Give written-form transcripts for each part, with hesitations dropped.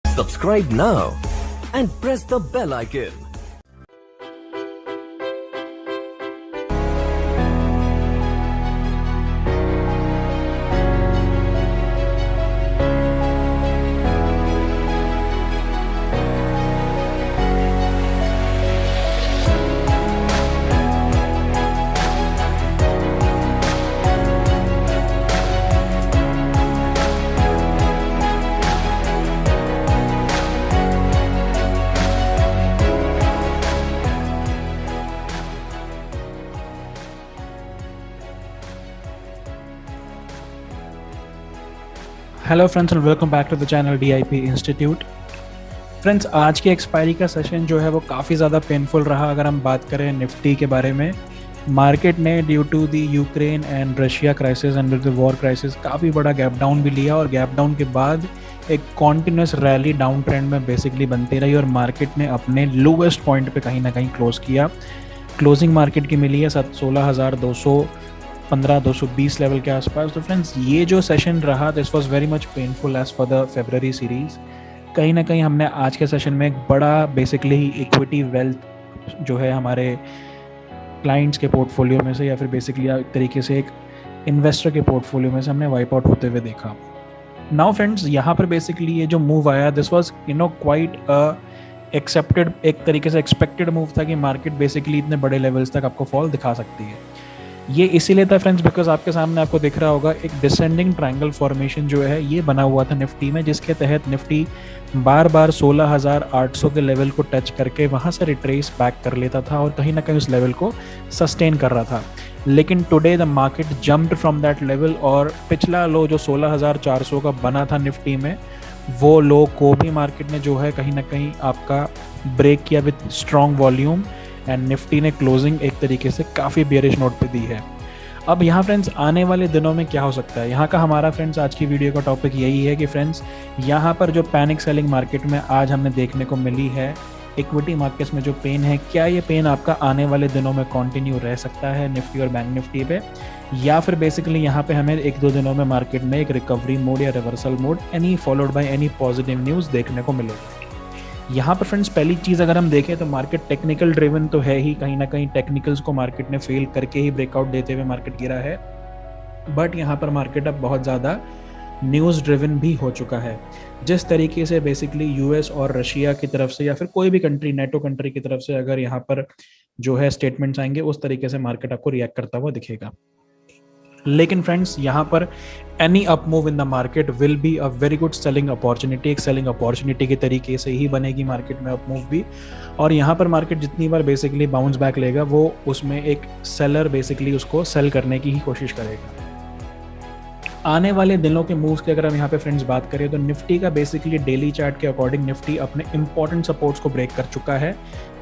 Subscribe now and press the bell icon. Hello friends and welcome back to the channel DIP institute. Friends, आज के expiry का session जो है वो काफ़ी ज़्यादा पेनफुल रहा। अगर हम बात करें निफ्टी के बारे में, मार्केट ने due to the Ukraine and Russia crisis and the war crisis काफ़ी बड़ा गैप डाउन भी लिया और गैप डाउन के बाद एक कॉन्टिन्यूस रैली डाउन ट्रेंड में बेसिकली बनती रही और मार्केट ने अपने लोवेस्ट पॉइंट पे कहीं ना कहीं क्लोज किया। क्लोजिंग मार्केट की मिली है 16,215-220 लेवल के आसपास। तो फ्रेंड्स, ये जो सेशन रहा this was very much painful as for the February series. कहीं ना कहीं हमने आज के सेशन में एक बड़ा बेसिकली इक्विटी वेल्थ जो है हमारे क्लाइंट्स के पोर्टफोलियो में से या फिर बेसिकली एक तरीके से एक इन्वेस्टर के पोर्टफोलियो में से हमने वाइप आउट होते हुए देखा। नाउ फ्रेंड्स, यहाँ पर बेसिकली ये जो मूव आया दिस वाज क्वाइट एक्सेप्टेड, एक तरीके से एक्सपेक्टेड मूव था कि मार्केट बेसिकली इतने बड़े लेवल्स तक आपको फॉल दिखा सकती है। ये इसीलिए था फ्रेंड्स बिकॉज आपके सामने आपको दिख रहा होगा एक डिसेंडिंग ट्रायंगल फॉर्मेशन जो है ये बना हुआ था निफ्टी में, जिसके तहत निफ्टी बार बार 16,800 के लेवल को टच करके वहाँ से रिट्रेस बैक कर लेता था और कहीं ना कहीं उस लेवल को सस्टेन कर रहा था। लेकिन today the market jumped from that level और पिछला लो जो 16,400 का बना था निफ्टी में, वो लो को भी मार्केट ने जो है कहीं ना कहीं आपका ब्रेक किया with strong volume and Nifty ने क्लोजिंग एक तरीके से काफ़ी बेयरिश नोट पे दी है। अब यहाँ फ्रेंड्स आने वाले दिनों में क्या हो सकता है, यहाँ का हमारा फ्रेंड्स आज की वीडियो का टॉपिक यही है कि फ्रेंड्स यहाँ पर जो पैनिक सेलिंग मार्केट में आज हमने देखने को मिली है, इक्विटी मार्केट्स में जो पेन है, क्या ये पेन आपका आने वाले दिनों में कंटिन्यू रह सकता है निफ्टी और बैंक निफ्टी पे, या फिर बेसिकली यहाँ पे हमें एक दो दिनों में मार्केट में एक रिकवरी मोड या reversal mode any followed by any positive news देखने को मिलेगी। यहाँ पर फ्रेंड्स पहली चीज़ अगर हम देखें तो मार्केट टेक्निकल ड्रिवन तो है ही, कहीं ना कहीं टेक्निकल्स को मार्केट ने फेल करके ही ब्रेकआउट देते हुए मार्केट गिरा है। बट यहाँ पर मार्केट अब बहुत ज़्यादा न्यूज़ ड्रिवन भी हो चुका है। जिस तरीके से बेसिकली यूएस और रशिया की तरफ से या फिर कोई भी कंट्री, नेटो कंट्री की तरफ से अगर यहाँ पर जो है स्टेटमेंट्स आएंगे, उस तरीके से मार्केट आपको रिएक्ट करता हुआ दिखेगा। लेकिन फ्रेंड्स यहाँ पर any up move in the market will be a very good selling opportunity. एक सेलिंग अपॉर्चुनिटी के तरीके से ही बनेगी मार्केट में अप मूव भी, और यहाँ पर मार्केट जितनी बार बेसिकली बाउंस बैक लेगा वो उसमें एक सेलर बेसिकली उसको सेल करने की ही कोशिश करेगा। आने वाले दिनों के मूव्स की अगर हम यहाँ पे फ्रेंड्स बात करें तो निफ्टी का बेसिकली डेली चार्ट के अकॉर्डिंग निफ्टी अपने इंपॉर्टेंट सपोर्ट्स को ब्रेक कर चुका है।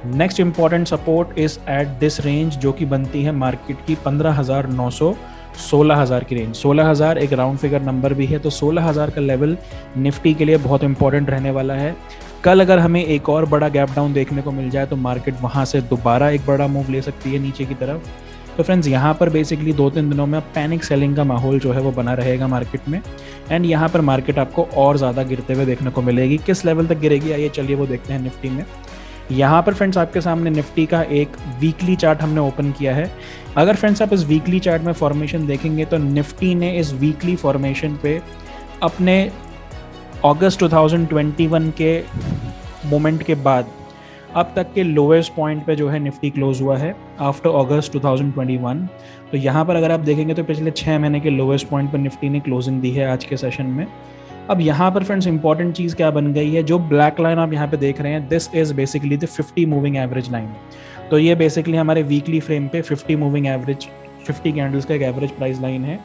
Next important support is at this range जो कि बनती है मार्केट की 15,900 16,000 की रेंज। 16,000 एक राउंड फिगर नंबर भी है, तो 16,000 का लेवल निफ्टी के लिए बहुत इंपॉर्टेंट रहने वाला है। कल अगर हमें एक और बड़ा गैप डाउन देखने को मिल जाए तो मार्केट वहाँ से दोबारा एक बड़ा मूव ले सकती है नीचे की तरफ। तो फ्रेंड्स यहाँ पर बेसिकली 2-3 दिनों में पैनिक सेलिंग का माहौल जो है वो बना रहेगा मार्केट में, एंड यहाँ पर मार्केट आपको और ज़्यादा गिरते हुए देखने को मिलेगी। किस लेवल तक गिरेगी आइए चलिए वो देखते हैं निफ्टी में। यहाँ पर फ्रेंड्स आपके सामने निफ्टी का एक वीकली चार्ट हमने ओपन किया है। अगर फ्रेंड्स आप इस वीकली चार्ट में फॉर्मेशन देखेंगे तो निफ्टी ने इस वीकली फॉर्मेशन पे अपने अगस्त 2021 के मोमेंट के बाद अब तक के लोएस्ट पॉइंट पे जो है निफ्टी क्लोज हुआ है आफ्टर अगस्त 2021। तो यहाँ पर अगर आप देखेंगे तो पिछले 6 महीने के लोएस्ट पॉइंट पर निफ्टी ने क्लोजिंग दी है आज के सेशन में। अब यहाँ पर फ्रेंड्स इंपॉर्टेंट चीज़ क्या बन गई है, जो ब्लैक लाइन आप यहाँ पे देख रहे हैं this is basically the 50 moving average line. तो ये बेसिकली हमारे वीकली फ्रेम पे 50 मूविंग एवरेज 50 कैंडल्स का एक एवरेज प्राइस लाइन है,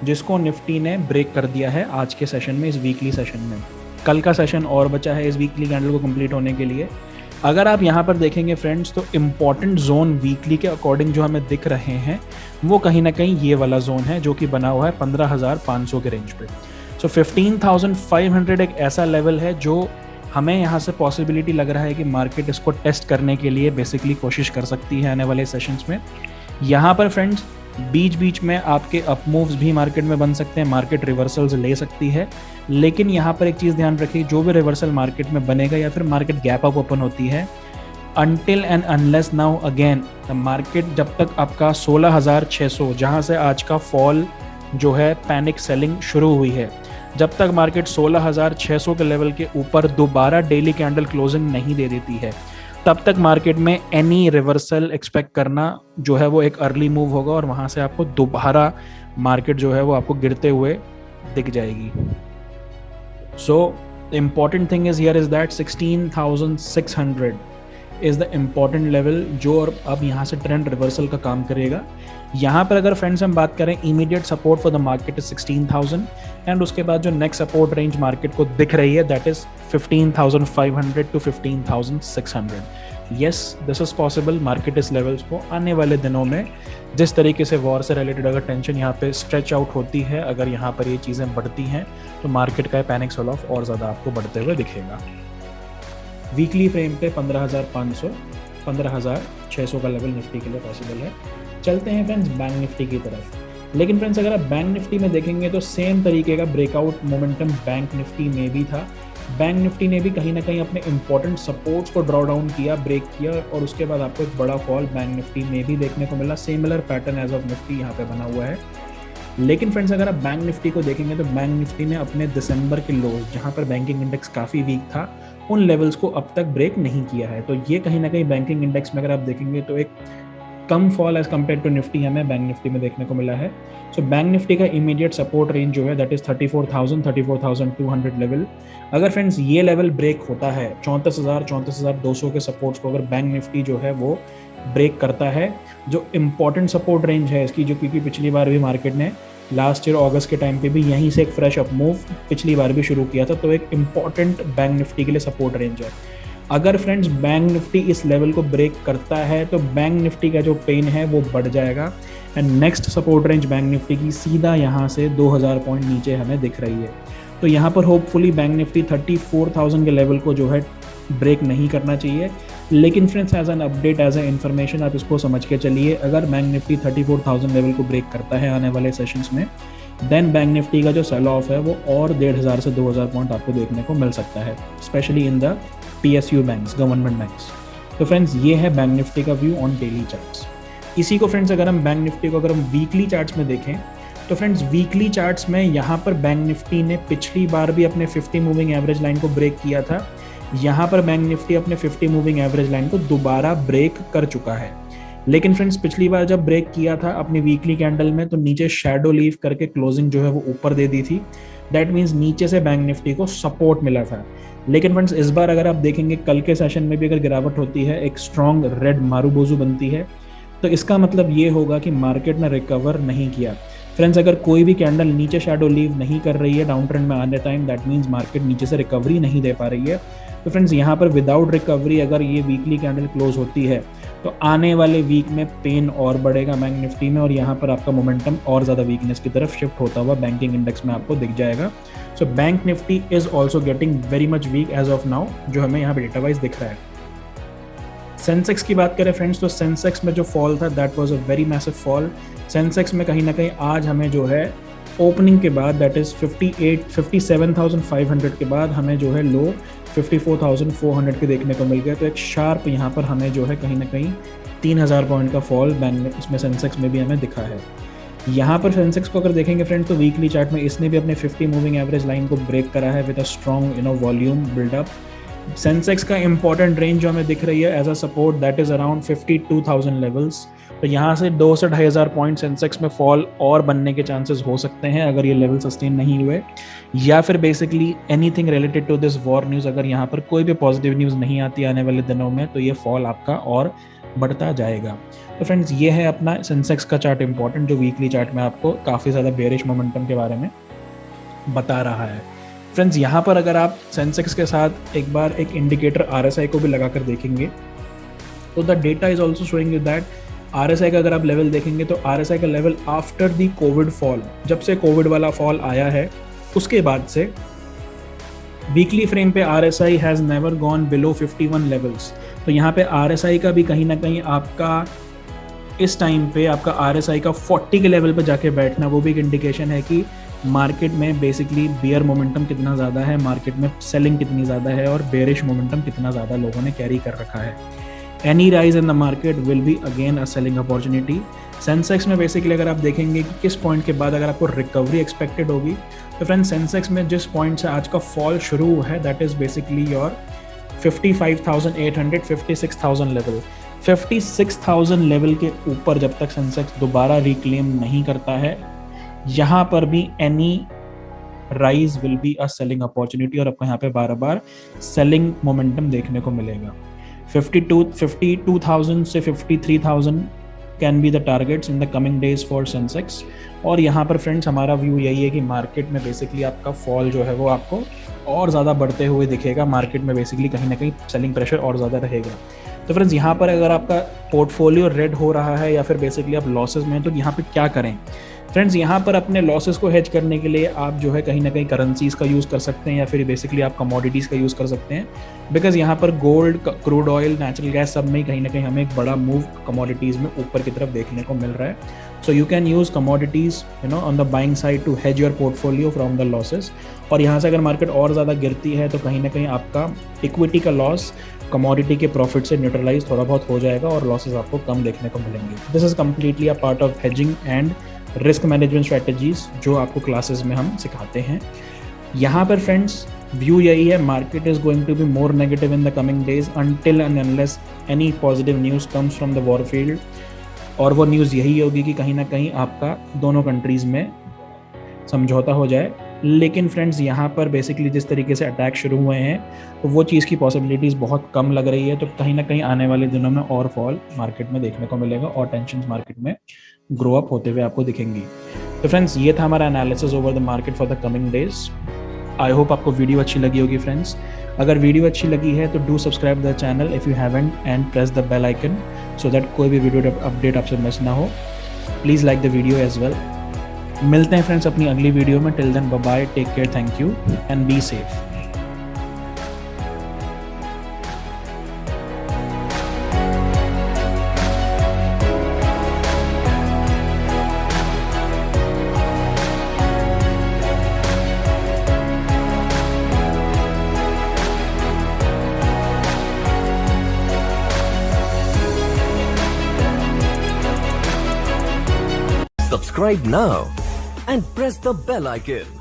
जिसको निफ्टी ने ब्रेक कर दिया है आज के सेशन में, इस वीकली सेशन में। कल का सेशन और बचा है इस वीकली कैंडल को कंप्लीट होने के लिए। अगर आप यहाँ पर देखेंगे फ्रेंड्स तो इम्पॉर्टेंट जोन वीकली के अकॉर्डिंग जो हमें दिख रहे हैं वो कहीं ना कहीं ये वाला जोन है जो कि बना हुआ है 15,500 के रेंज पे। सो 15,500 एक ऐसा लेवल है जो हमें यहाँ से पॉसिबिलिटी लग रहा है कि मार्केट इसको टेस्ट करने के लिए बेसिकली कोशिश कर सकती है आने वाले सेशंस में। यहाँ पर फ्रेंड्स बीच बीच में आपके अप मूव्स भी मार्केट में बन सकते हैं, मार्केट रिवर्सल्स ले सकती है, लेकिन यहाँ पर एक चीज़ ध्यान रखिए, जो भी रिवर्सल मार्केट में बनेगा या फिर मार्केट गैप अप ओपन होती है, until and unless now again the market, जब तक आपका 16,600 जहाँ से आज का फॉल जो है पैनिक सेलिंग शुरू हुई है, जब तक मार्केट 16,600 के लेवल के ऊपर दोबारा डेली कैंडल क्लोजिंग नहीं दे देती है, तब तक मार्केट में एनी रिवर्सल एक्सपेक्ट करना जो है वो एक अर्ली मूव होगा और वहां से आपको दोबारा मार्केट जो है वो आपको गिरते हुए दिख जाएगी। So the important thing is here is that 16,600 is the important level जो और अब यहाँ से ट्रेंड रिवर्सल का काम करेगा। यहाँ पर अगर फ्रेंड्स हम बात करें, immediate support for the market is 16,000 and उसके बाद जो नेक्स्ट सपोर्ट रेंज मार्केट को दिख रही है that is 15,500 to 15,600। Yes, this is possible. Market इस लेवल्स को आने वाले दिनों में जिस तरीके से वॉर से रिलेटेड अगर टेंशन यहाँ पे स्ट्रेच आउट होती है, अगर यहाँ पर ये चीज़ें बढ़ती हैं तो मार्केट का पैनिक सेल ऑफ और ज़्यादा आपको बढ़ते हुए दिखेगा। वीकली फ्रेम पे 15,500 15,600 का लेवल निफ्टी के लिए पॉसिबल है। चलते हैं फ्रेंड्स बैंक निफ्टी की तरफ। लेकिन फ्रेंड्स अगर आप बैंक निफ्टी में देखेंगे तो सेम तरीके का ब्रेकआउट मोमेंटम बैंक निफ्टी में भी था। बैंक निफ्टी ने भी कहीं ना कहीं अपने इंपॉर्टेंट सपोर्ट्स को ड्रॉ डाउन किया, ब्रेक किया और उसके बाद आपको एक बड़ा फॉल बैंक निफ्टी में भी देखने को मिला। Similar pattern as of Nifty यहाँ पे बना हुआ है। लेकिन फ्रेंड्स अगर आप बैंक निफ्टी को देखेंगे तो बैंक निफ्टी ने अपने दिसंबर के लोज, जहाँ पर बैंकिंग इंडेक्स काफ़ी वीक था, उन लेवल्स को अब तक ब्रेक नहीं किया है। तो ये कहीं ना कहीं बैंकिंग इंडेक्स में अगर आप देखेंगे तो एक कम fall as compare to Nifty हमें बैंक निफ्टी में देखने को मिला है। सो बैंक निफ्टी का इमीडिएट सपोर्ट रेंज जो है दैट इज 34,200 लेवल। अगर फ्रेंड्स ये लेवल ब्रेक होता है 34,200 के सपोर्ट्स को अगर बैंक निफ्टी जो है वो ब्रेक करता है, जो इम्पॉर्टेंट सपोर्ट रेंज है इसकी, जो क्योंकि पिछली बार भी मार्केट ने लास्ट ईयर अगस्त के टाइम पे भी यहीं से एक फ्रेश अप मूव पिछली बार भी शुरू किया था, तो एक इम्पॉर्टेंट बैंक निफ्टी के लिए सपोर्ट रेंज है। अगर फ्रेंड्स बैंक निफ्टी इस लेवल को ब्रेक करता है तो बैंक निफ्टी का जो पेन है वो बढ़ जाएगा and next support range bank Nifty की सीधा यहाँ से 2,000 पॉइंट नीचे हमें दिख रही है। तो यहाँ पर होपफुली बैंक निफ्टी 34,000 के लेवल को जो है ब्रेक नहीं करना चाहिए। लेकिन friends as an update, as a information आप इसको समझ के चलिए, अगर बैंक निफ्टी 34,000 लेवल को ब्रेक करता है आने वाले सेशंस में, देन बैंक निफ्टी का जो सेल ऑफ है वो और 1,500 से 2,000 पॉइंट आपको देखने को मिल सकता है, specially in the PSU banks, government banks. तो फ्रेंड्स ये है बैंक निफ्टी का व्यू ऑन डेली चार्ट्स। इसी को फ्रेंड्स अगर हम बैंक निफ्टी को अगर हम वीकली चार्ट्स में देखें तो फ्रेंड्स वीकली चार्ट्स में यहाँ पर बैंक निफ्टी ने पिछली बार भी अपने 50 मूविंग एवरेज लाइन को ब्रेक किया था। यहाँ पर बैंक निफ्टी अपने 50 मूविंग एवरेज लाइन को दोबारा ब्रेक कर चुका है। लेकिन फ्रेंड्स पिछली बार जब ब्रेक किया था अपनी वीकली कैंडल में तो नीचे शैडो लीव करके क्लोजिंग जो है वो ऊपर दे दी थी। दैट मीन्स नीचे से बैंक निफ्टी को सपोर्ट मिला था। लेकिन फ्रेंड्स इस बार अगर आप देखेंगे कल के सेशन में भी अगर गिरावट होती है, एक स्ट्रॉन्ग रेड मारूबोजू बनती है, तो इसका मतलब ये होगा कि मार्केट ने रिकवर नहीं किया। फ्रेंड्स अगर कोई भी कैंडल नीचे शैडो लीव नहीं कर रही है डाउन ट्रेंड में आने टाइम, दैट मीन्स मार्केट नीचे से रिकवरी नहीं दे पा रही है। तो फ्रेंड्स यहाँ पर विदाउट रिकवरी अगर ये वीकली कैंडल क्लोज होती है तो आने वाले वीक में पेन और बढ़ेगा बैंक निफ्टी में और यहाँ पर आपका मोमेंटम और ज़्यादा वीकनेस की तरफ शिफ्ट होता हुआ बैंकिंग इंडेक्स में आपको दिख जाएगा। So bank Nifty is also getting very much weak as of now, जो हमें यहाँ पे डेटा वाइज दिख रहा है। सेंसेक्स की बात करें फ्रेंड्स तो सेंसेक्स में जो फॉल था that was a very massive fall. Sensex में कहीं ना कहीं आज हमें जो है ओपनिंग के बाद दैट इज 57,500 के बाद हमें जो है लो 54,400 के देखने को मिल गया। तो एक शार्प यहाँ पर हमें जो है कहीं ना कहीं 3,000 पॉइंट का फॉल बैंक इसमें सेंसेक्स में भी हमें दिखा है। यहाँ पर सेंसेक्स को अगर देखेंगे फ्रेंड्स तो वीकली चार्ट में इसने भी अपने 50 मूविंग एवरेज लाइन को ब्रेक करा है with a strong volume buildup. Sensex का इंपॉर्टेंट रेंज जो हमें दिख रही है as a support that is around 52,000 levels. तो यहाँ से 2 से 2,500 पॉइंट सेंसेक्स में फॉल और बनने के चांसेस हो सकते हैं अगर ये लेवल सस्टेन नहीं हुए, या फिर basically anything related to this war news, अगर यहाँ पर कोई भी पॉजिटिव न्यूज़ नहीं आती आने वाले दिनों में तो ये फॉल आपका और बढ़ता जाएगा। तो फ्रेंड्स ये है अपना सेंसेक्स का चार्ट इंपॉर्टेंट, जो वीकली चार्ट में आपको काफ़ी ज़्यादा बेयरिश मोमेंटम के बारे में बता रहा है। फ्रेंड्स यहाँ पर अगर आप सेंसेक्स के साथ एक बार एक इंडिकेटर RSI को भी लगाकर देखेंगे तो the data is also showing you that RSI का अगर आप लेवल देखेंगे तो RSI का level after the Covid fall, जब से कोविड वाला फॉल आया है उसके बाद से वीकली फ्रेम पे RSI has never gone below 51 levels. तो यहाँ पे RSI का भी कहीं ना कहीं आपका इस टाइम पे आपका RSI का 40 के लेवल पे जाके बैठना, वो भी एक इंडिकेशन है कि मार्केट में बेसिकली बियर मोमेंटम कितना ज़्यादा है, मार्केट में सेलिंग कितनी ज़्यादा है और बेरिश मोमेंटम कितना ज़्यादा लोगों ने कैरी कर रखा है. Any rise in the market will be again a selling opportunity. Sensex में बेसिकली अगर आप देखेंगे कि किस पॉइंट के बाद अगर आपको रिकवरी एक्सपेक्टेड होगी, तो फ्रेंड्स सेंसेक्स में जिस पॉइंट से आज का फॉल शुरू हुआ है that is basically your 55,800 56,000 level. 56,000 level के ऊपर जब तक सेंसेक्स दोबारा रिक्लेम नहीं करता है, यहाँ पर भी any rise will be a selling opportunity और आपको यहाँ पे बार बार सेलिंग मोमेंटम देखने को मिलेगा. 52,000 से 53,000 can be the targets in the coming days for Sensex. और यहाँ पर फ्रेंड्स हमारा व्यू यही है कि मार्केट में बेसिकली आपका फॉल जो है वो आपको और ज़्यादा बढ़ते हुए दिखेगा. मार्केट में बेसिकली कहीं ना कहीं सेलिंग प्रेशर और ज़्यादा रहेगा. तो फ्रेंड्स यहाँ पर अगर आपका पोर्टफोलियो रेड हो रहा है या फिर बेसिकली आप लॉसेस में हैं, तो यहाँ पे क्या करें फ्रेंड्स? यहाँ पर अपने लॉसेस को हेज करने के लिए आप जो है कहीं ना कहीं करेंसीज का यूज़ कर सकते हैं या फिर बेसिकली आप कमोडिटीज़ का यूज़ कर सकते हैं. बिकॉज यहाँ पर gold, crude oil, natural gas सब में कहीं ना कहीं हमें एक बड़ा मूव कमोडिटीज़ में ऊपर की तरफ देखने को मिल रहा है. So you can use commodities on the buying side to hedge your portfolio from the losses. और यहाँ से अगर मार्केट और ज़्यादा गिरती है तो कहीं ना कहीं आपका इक्विटी का लॉस कमोडिटी के प्रॉफिट से न्यूट्रलाइज थोड़ा बहुत हो जाएगा और लॉसेस आपको कम देखने को मिलेंगे. This is completely a part of hedging and risk management strategies जो आपको क्लासेस में हम सिखाते हैं. यहाँ पर फ्रेंड्स व्यू यही है, market is going to be more negative in the coming days until and unless any positive news comes from the war field. और वो न्यूज़ यही होगी कि कहीं ना कहीं आपका दोनों कंट्रीज़ में समझौता हो जाए. लेकिन फ्रेंड्स यहाँ पर बेसिकली जिस तरीके से अटैक शुरू हुए हैं तो वो चीज़ की पॉसिबिलिटीज़ बहुत कम लग रही है. तो कहीं ना कहीं आने वाले दिनों में और फॉल मार्केट में देखने को मिलेगा और टेंशन मार्केट में ग्रो अप होते हुए आपको दिखेंगी. तो फ्रेंड्स ये था हमारा analysis over the market for the coming days. I hope आपको वीडियो अच्छी लगी होगी फ्रेंड्स. अगर वीडियो अच्छी लगी है तो do subscribe the channel if you haven't and press the bell icon so that कोई भी वीडियो अपडेट आपसे मिस ना हो. Please like the video as well. मिलते हैं फ्रेंड्स अपनी अगली वीडियो में. Till then bye bye, take care, thank you and be safe. Subscribe now and press the bell icon.